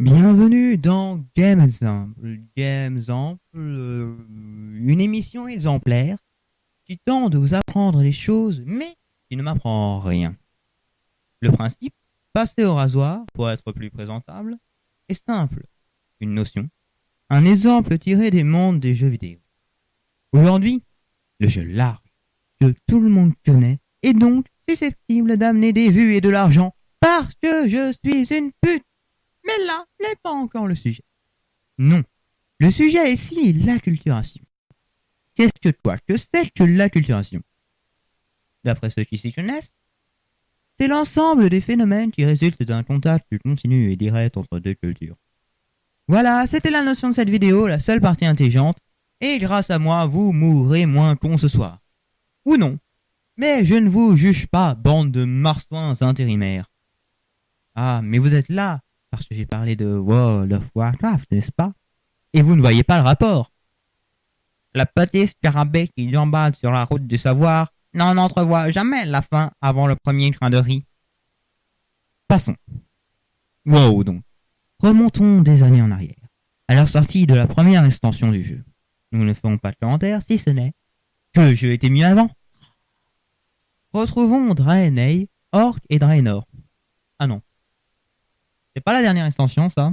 Bienvenue dans Game Exemple. Game Exemple, une émission exemplaire qui tente de vous apprendre des choses, mais qui ne m'apprend rien. Le principe, passer au rasoir pour être plus présentable, est simple. Une notion, un exemple tiré des mondes des jeux vidéo. Aujourd'hui, le jeu large, que tout le monde connaît, est donc susceptible d'amener des vues et de l'argent parce que je suis une pute. Mais là n'est pas encore le sujet. Non, le sujet ici est l'acculturation. Qu'est-ce que toi, que c'est que l'acculturation? D'après ceux qui s'y connaissent, c'est l'ensemble des phénomènes qui résultent d'un contact continu et direct entre deux cultures. Voilà, c'était la notion de cette vidéo, la seule partie intelligente, et grâce à moi, vous mourrez moins con ce soir. Ou non. Mais je ne vous juge pas, bande de marsouins intérimaires. Ah, mais vous êtes là, parce que j'ai parlé de World of Warcraft, n'est-ce pas? Et vous ne voyez pas le rapport. La petite scarabée qui gambade sur la route du savoir n'en entrevoit jamais la fin avant le premier train de riz. Passons. Wow donc. Remontons des années en arrière, à la sortie de la première extension du jeu. Nous ne ferons pas de commentaires si ce n'est que le jeu était mieux avant. Retrouvons Draenei, Orc et Draenor. Ah non. C'est pas la dernière extension, ça.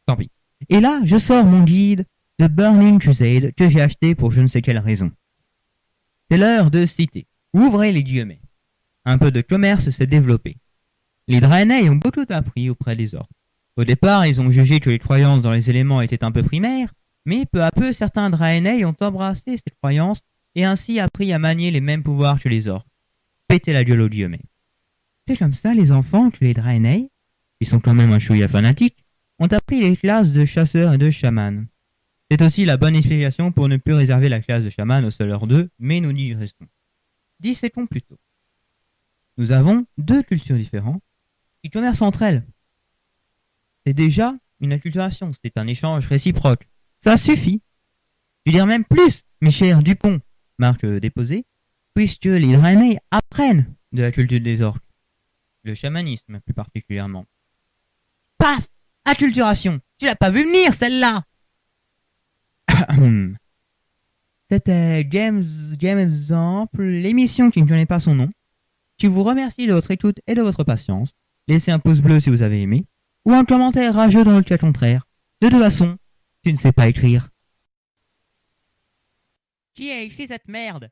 Tant pis. Et là, je sors mon guide The Burning Crusade que j'ai acheté pour je ne sais quelle raison. C'est l'heure de citer. Ouvrez les guillemets. Un peu de commerce s'est développé. Les Draenei ont beaucoup appris auprès des orques. Au départ, ils ont jugé que les croyances dans les éléments étaient un peu primaires, mais peu à peu, certains Draenei ont embrassé ces croyances et ainsi appris à manier les mêmes pouvoirs que les orques. Pétez la gueule aux guillemets. C'est comme ça, les enfants, que les Draenei, qui sont quand même un chouïa fanatique, ont appris les classes de chasseurs et de chamans. C'est aussi la bonne explication pour ne plus réserver la classe de chaman aux seuls 2, mais nous y restons. Disséquons plutôt. Nous avons deux cultures différentes qui commercent entre elles. C'est déjà une acculturation, c'est un échange réciproque. Ça suffit. Je veux dire même plus, mes chers Dupont, marque déposée, puisque les Draenei apprennent de la culture des orques. Le chamanisme plus particulièrement. Paf! Acculturation! Tu l'as pas vu venir, celle-là! C'était Game Exemple, l'émission qui ne connaît pas son nom, qui vous remercie de votre écoute et de votre patience. Laissez un pouce bleu si vous avez aimé, ou un commentaire rageux dans le cas contraire. De toute façon, tu ne sais pas écrire. Qui a écrit cette merde?